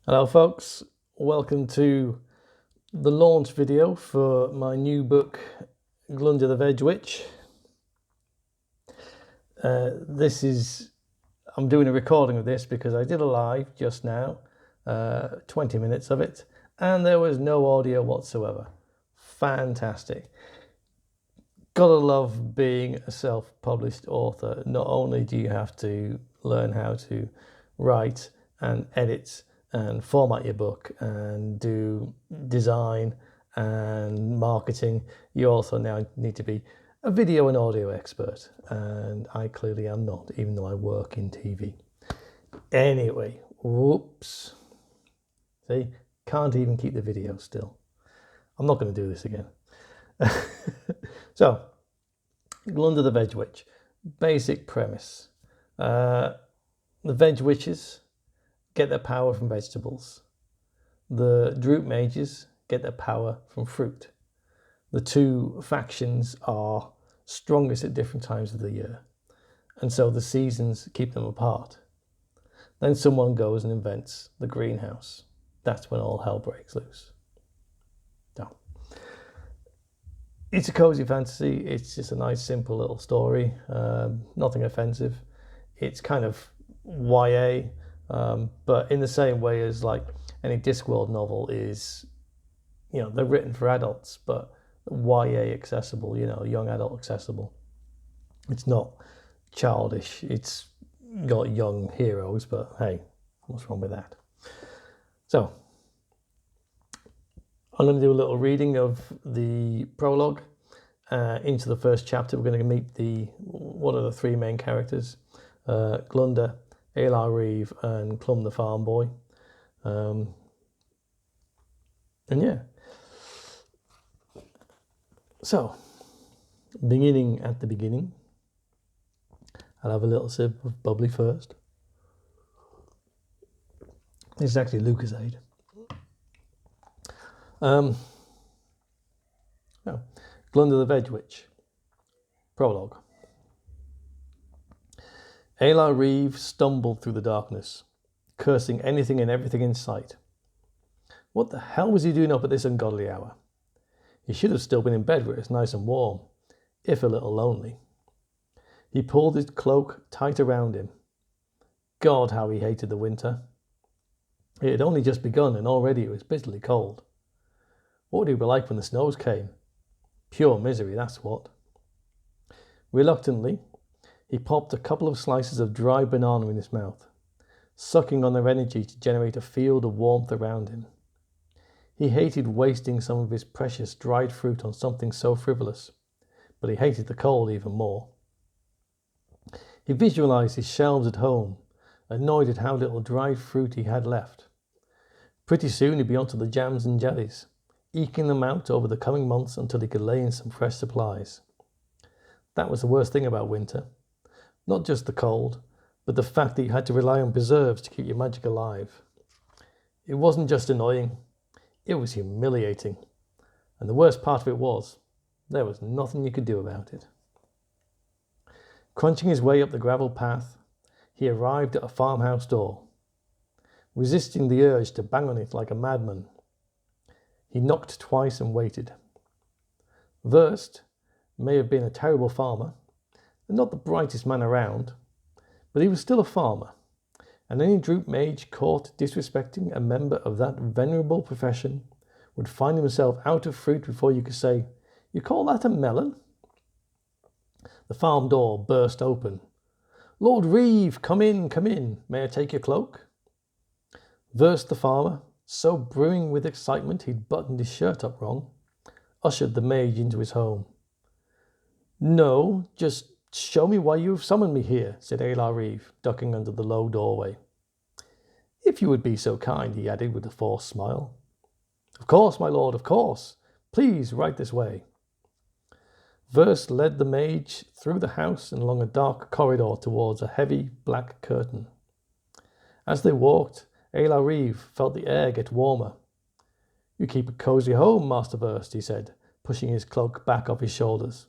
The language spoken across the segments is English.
Hello folks, welcome to the launch video for my new book Glunda the Veg Witch. I'm doing a recording of this because I did a live just now, 20 minutes of it, and there was no audio whatsoever. Fantastic. Gotta love being a self-published author. Not only do you have to learn how to write and edit and format your book and do design and marketing, you also now need to be a video and audio expert, and I clearly am not, even though I work in TV. Anyway, whoops. See, can't even keep the video still. I'm not going to do this again. So, Glunda the Veg Witch. Basic premise. The veg witches get their power from vegetables. The Droop mages get their power from fruit. The two factions are strongest at different times of the year, and so the seasons keep them apart. Then someone goes and invents the greenhouse. That's when all hell breaks loose. So, it's a cozy fantasy. It's just a nice, simple little story. Nothing offensive. It's kind of YA. But in the same way as like any Discworld novel is, they're written for adults, but YA accessible, young adult accessible. It's not childish. It's got young heroes, but hey, what's wrong with that? So I'm going to do a little reading of the prologue into the first chapter. We're going to meet one of the three main characters, Glunda, Aylar Reeve, and Clum the farm boy. And yeah. So, beginning at the beginning, I'll have a little sip of bubbly first. This is actually Lucasade. Glunda the Veg Witch. Prologue. Aylar Reeve stumbled through the darkness, cursing anything and everything in sight. What the hell was he doing up at this ungodly hour? He should have still been in bed where it's nice and warm, if a little lonely. He pulled his cloak tight around him. God, how he hated the winter. It had only just begun and already it was bitterly cold. What would it be like when the snows came? Pure misery, that's what. Reluctantly, he popped a couple of slices of dry banana in his mouth, sucking on their energy to generate a field of warmth around him. He hated wasting some of his precious dried fruit on something so frivolous, but he hated the cold even more. He visualized his shelves at home, annoyed at how little dried fruit he had left. Pretty soon he'd be onto the jams and jellies, eking them out over the coming months until he could lay in some fresh supplies. That was the worst thing about winter. Not just the cold, but the fact that you had to rely on preserves to keep your magic alive. It wasn't just annoying, it was humiliating. And the worst part of it was, there was nothing you could do about it. Crunching his way up the gravel path, he arrived at a farmhouse door. Resisting the urge to bang on it like a madman, he knocked twice and waited. Wurst may have been a terrible farmer, and not the brightest man around, but he was still a farmer, and any Droop mage caught disrespecting a member of that venerable profession would find himself out of fruit before you could say, "You call that a melon?" The farm door burst open. "Lord Reeve, come in. May I take your cloak?" Wurst the farmer, so brimming with excitement he'd buttoned his shirt up wrong, ushered the mage into his home. "No, just show me why you have summoned me here," said Aylar Reeve, ducking under the low doorway. "If you would be so kind," he added with a forced smile. "Of course, my lord, of course. Please, right this way." Wurst led the mage through the house and along a dark corridor towards a heavy black curtain. As they walked, Aylar Reeve felt the air get warmer. "You keep a cozy home, Master Wurst," he said, pushing his cloak back off his shoulders.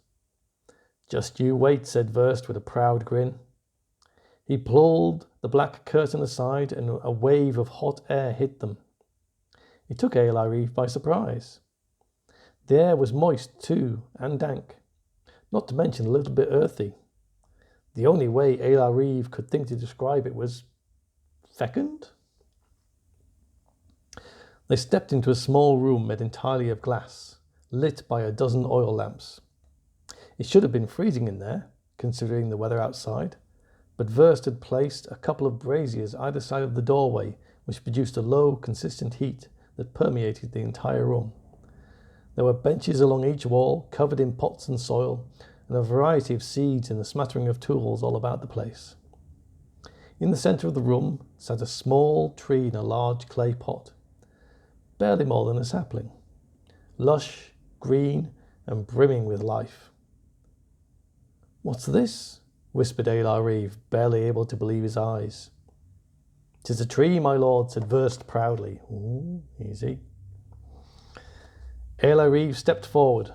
"Just you wait," said Wurst with a proud grin. He pulled the black curtain aside and a wave of hot air hit them. It took Ayla Reeve by surprise. The air was moist too, and dank, not to mention a little bit earthy. The only way Ayla Reeve could think to describe it was fecund. They stepped into a small room made entirely of glass, lit by a dozen oil lamps. It should have been freezing in there, considering the weather outside, but Wurst had placed a couple of braziers either side of the doorway, which produced a low, consistent heat that permeated the entire room. There were benches along each wall, covered in pots and soil, and a variety of seeds and a smattering of tools all about the place. In the centre of the room sat a small tree in a large clay pot, barely more than a sapling, lush, green, and brimming with life. "What's this?" whispered Ayla Reeve, barely able to believe his eyes. "'Tis a tree, my lord," said Wurst proudly. "Ooh, easy." Ayla Reeve stepped forward.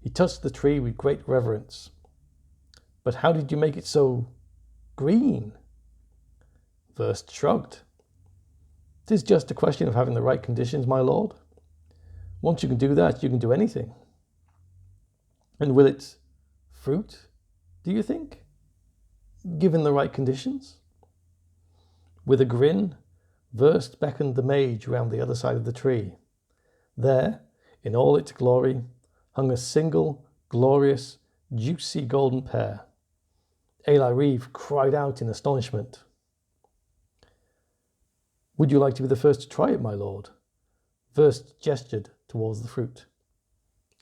He touched the tree with great reverence. "But how did you make it so green?" Wurst shrugged. "'Tis just a question of having the right conditions, my lord. Once you can do that, you can do anything." "And will it fruit, do you think, given the right conditions?" With a grin, Wurst beckoned the mage round the other side of the tree. There, in all its glory, hung a single, glorious, juicy golden pear. Ayla Reeve cried out in astonishment. "Would you like to be the first to try it, my lord?" Wurst gestured towards the fruit.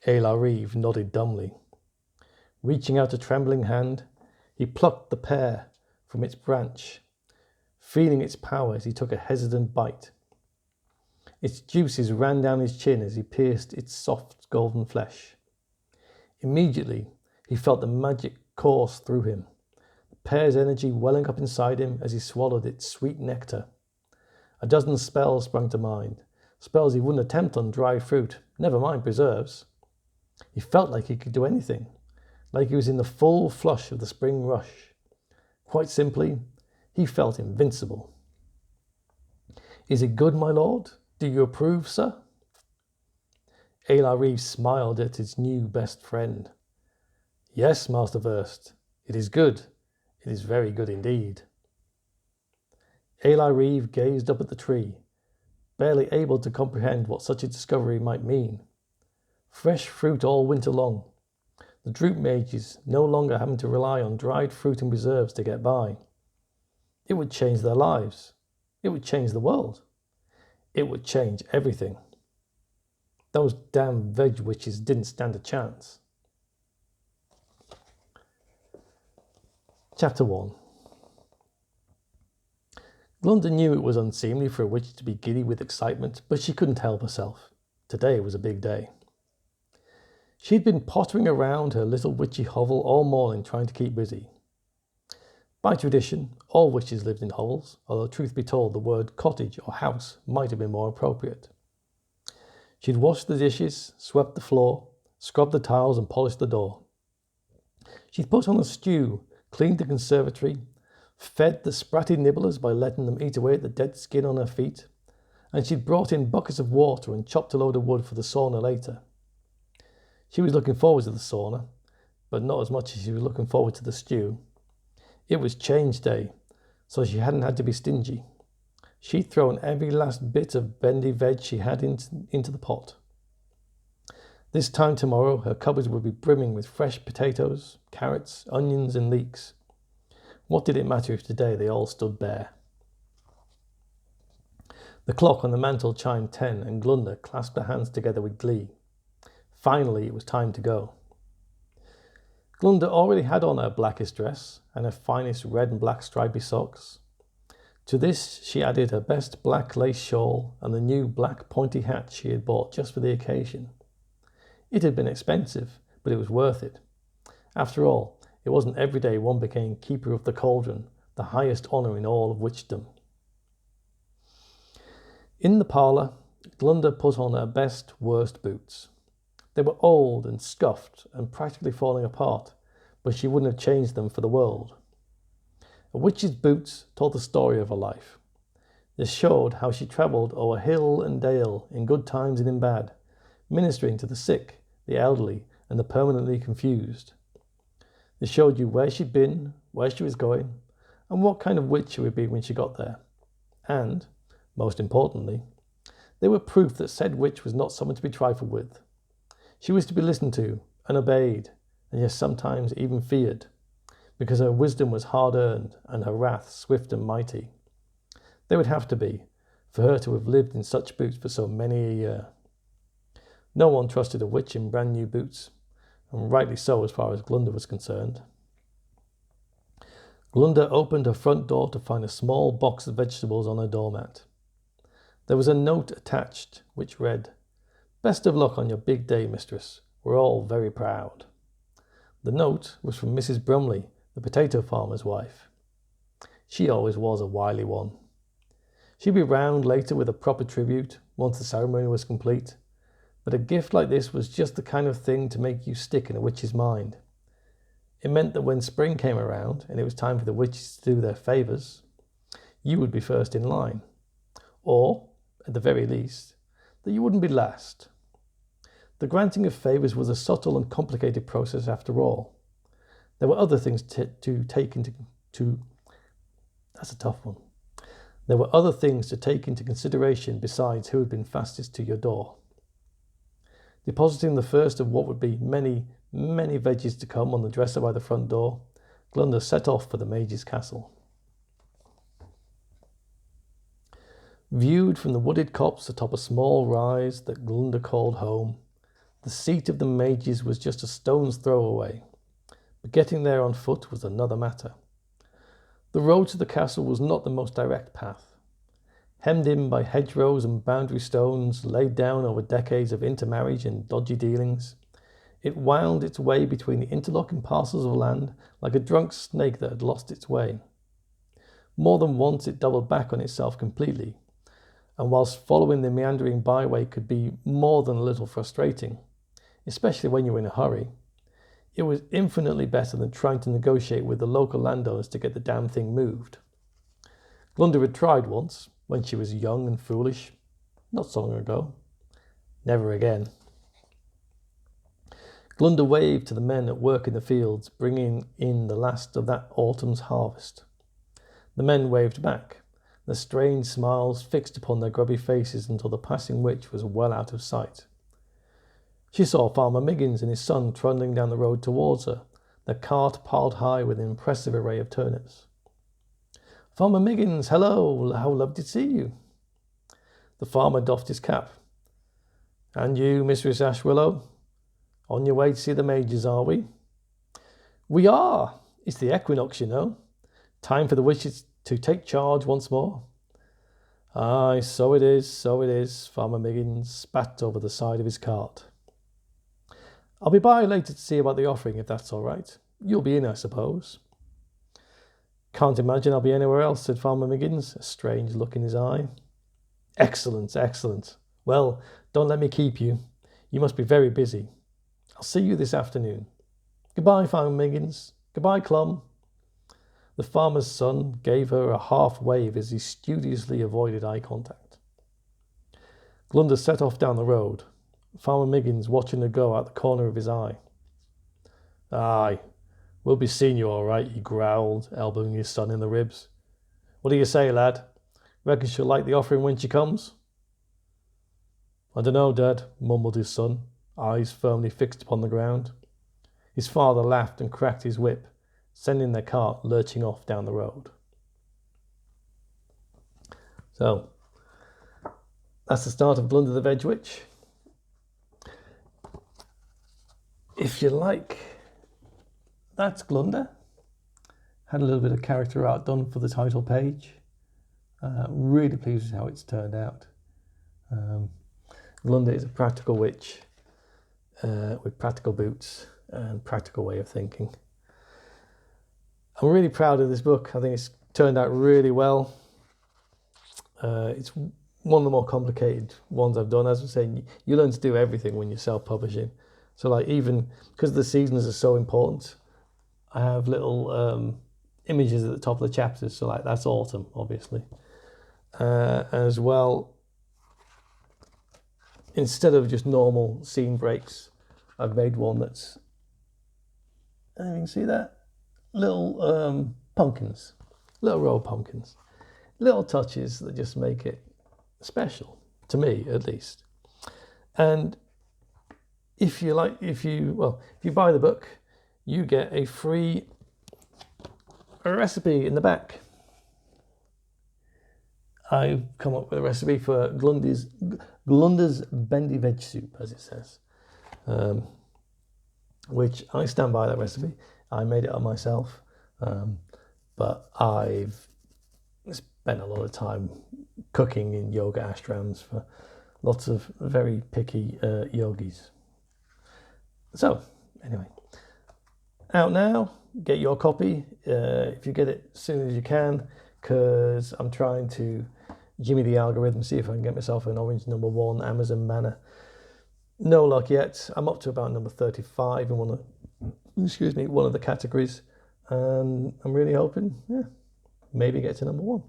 Ayla Reeve nodded dumbly. Reaching out a trembling hand, he plucked the pear from its branch, feeling its power as he took a hesitant bite. Its juices ran down his chin as he pierced its soft golden flesh. Immediately, he felt the magic course through him, the pear's energy welling up inside him as he swallowed its sweet nectar. A dozen spells sprang to mind, spells he wouldn't attempt on dried fruit, never mind preserves. He felt like he could do anything, like he was in the full flush of the spring rush. Quite simply, he felt invincible. "Is it good, my lord? Do you approve, sir?" Ayla Reeve smiled at his new best friend. "Yes, Master Wurst, it is good. It is very good indeed." Ayla Reeve gazed up at the tree, barely able to comprehend what such a discovery might mean. Fresh fruit all winter long. The droop mages no longer having to rely on dried fruit and preserves to get by. It would change their lives. It would change the world. It would change everything. Those damn veg witches didn't stand a chance. Chapter 1. Glunda knew it was unseemly for a witch to be giddy with excitement, but she couldn't help herself. Today was a big day. She'd been pottering around her little witchy hovel all morning trying to keep busy. By tradition, all witches lived in hovels, although truth be told the word cottage or house might have been more appropriate. She'd washed the dishes, swept the floor, scrubbed the tiles and polished the door. She'd put on a stew, cleaned the conservatory, fed the spratty nibblers by letting them eat away at the dead skin on her feet, and she'd brought in buckets of water and chopped a load of wood for the sauna later. She was looking forward to the sauna, but not as much as she was looking forward to the stew. It was change day, so she hadn't had to be stingy. She'd thrown every last bit of bendy veg she had into the pot. This time tomorrow, her cupboards would be brimming with fresh potatoes, carrots, onions, and leeks. What did it matter if today they all stood bare? The clock on the mantel chimed 10, and Glunda clasped her hands together with glee. Finally, it was time to go. Glunda already had on her blackest dress and her finest red and black stripy socks. To this she added her best black lace shawl and the new black pointy hat she had bought just for the occasion. It had been expensive, but it was worth it. After all, it wasn't every day one became Keeper of the Cauldron, the highest honour in all of witchdom. In the parlour, Glunda put on her best worst boots. They were old and scuffed and practically falling apart, but she wouldn't have changed them for the world. A witch's boots told the story of her life. They showed how she travelled o'er hill and dale, in good times and in bad, ministering to the sick, the elderly, and the permanently confused. They showed you where she'd been, where she was going, and what kind of witch she would be when she got there. And, most importantly, they were proof that said witch was not someone to be trifled with. She was to be listened to and obeyed, and yes, sometimes even feared, because her wisdom was hard-earned and her wrath swift and mighty. They would have to be, for her to have lived in such boots for so many a year. No one trusted a witch in brand new boots, and rightly so as far as Glunda was concerned. Glunda opened her front door to find a small box of vegetables on her doormat. There was a note attached which read, "Best of luck on your big day, mistress. We're all very proud." The note was from Mrs. Brumley, the potato farmer's wife. She always was a wily one. She'd be round later with a proper tribute once the ceremony was complete, but a gift like this was just the kind of thing to make you stick in a witch's mind. It meant that when spring came around and it was time for the witches to do their favours, you would be first in line. Or, at the very least, that you wouldn't be last. The granting of favours was a subtle and complicated process after all. There were other things to take into consideration besides who had been fastest to your door. Depositing the first of what would be many, many veggies to come on the dresser by the front door, Glunda set off for the Mage's castle. Viewed from the wooded copse atop a small rise that Glunda called home, the seat of the Mages was just a stone's throw away, but getting there on foot was another matter. The road to the castle was not the most direct path. Hemmed in by hedgerows and boundary stones laid down over decades of intermarriage and dodgy dealings, it wound its way between the interlocking parcels of land like a drunk snake that had lost its way. More than once it doubled back on itself completely, and whilst following the meandering byway could be more than a little frustrating, especially when you were in a hurry, it was infinitely better than trying to negotiate with the local landowners to get the damn thing moved. Glunda had tried once, when she was young and foolish, not so long ago. Never again. Glunda waved to the men at work in the fields, bringing in the last of that autumn's harvest. The men waved back, their strange smiles fixed upon their grubby faces until the passing witch was well out of sight. She saw Farmer Miggins and his son trundling down the road towards her, their cart piled high with an impressive array of turnips. "Farmer Miggins, hello, how lovely to see you." The farmer doffed his cap. "And you, Mistress Ashwillow? On your way to see the Mages, are we?" "We are. It's the equinox, you know. Time for the witches to take charge once more." "Aye, so it is," Farmer Miggins spat over the side of his cart. "I'll be by later to see about the offering, if that's all right. You'll be in, I suppose." "Can't imagine I'll be anywhere else," said Farmer Miggins, a strange look in his eye. Excellent. Well, don't let me keep you. You must be very busy. I'll see you this afternoon. Goodbye, Farmer Miggins. Goodbye, Clum." The farmer's son gave her a half wave as he studiously avoided eye contact. Glunda set off down the road, Farmer Miggins watching her go out the corner of his eye. "Aye, we'll be seeing you all right," he growled, elbowing his son in the ribs. "What do you say, lad? Reckon she'll like the offering when she comes?" "I dunno, Dad," mumbled his son, eyes firmly fixed upon the ground. His father laughed and cracked his whip, sending their cart lurching off down the road. So, that's the start of Glunda the Veg Witch. If you like, that's Glunda. Had a little bit of character art done for the title page. Really pleased with how it's turned out. Glunda is a practical witch with practical boots and practical way of thinking. I'm really proud of this book. I think it's turned out really well. It's one of the more complicated ones I've done. As I was saying, you learn to do everything when you're self-publishing. So like even because the seasons are so important, I have little images at the top of the chapters, so like that's autumn, obviously. As well, instead of just normal scene breaks, I've made one that's, you can see that, little pumpkins, little row of pumpkins, little touches that just make it special, to me at least. And if you buy the book, you get a free recipe in the back. I've come up with a recipe for Glunda's bendy veg soup, as it says, which I stand by that recipe. I made it up myself, but I've spent a lot of time cooking in yoga ashrams for lots of very picky yogis. So, anyway, out now. Get your copy if you get it as soon as you can, because I'm trying to jimmy the algorithm, see if I can get myself an orange #1 Amazon banner. No luck yet. I'm up to about number 35 in one of the categories, and I'm really hoping, maybe get to #1.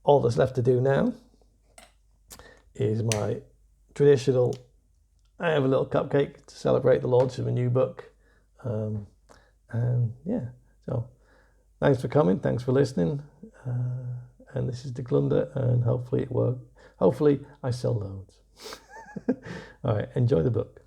All that's left to do now is my traditional, I have a little cupcake to celebrate the launch of a new book. So thanks for coming, thanks for listening, and this is the Glunda, and hopefully it worked. Hopefully I sell loads. All right, enjoy the book.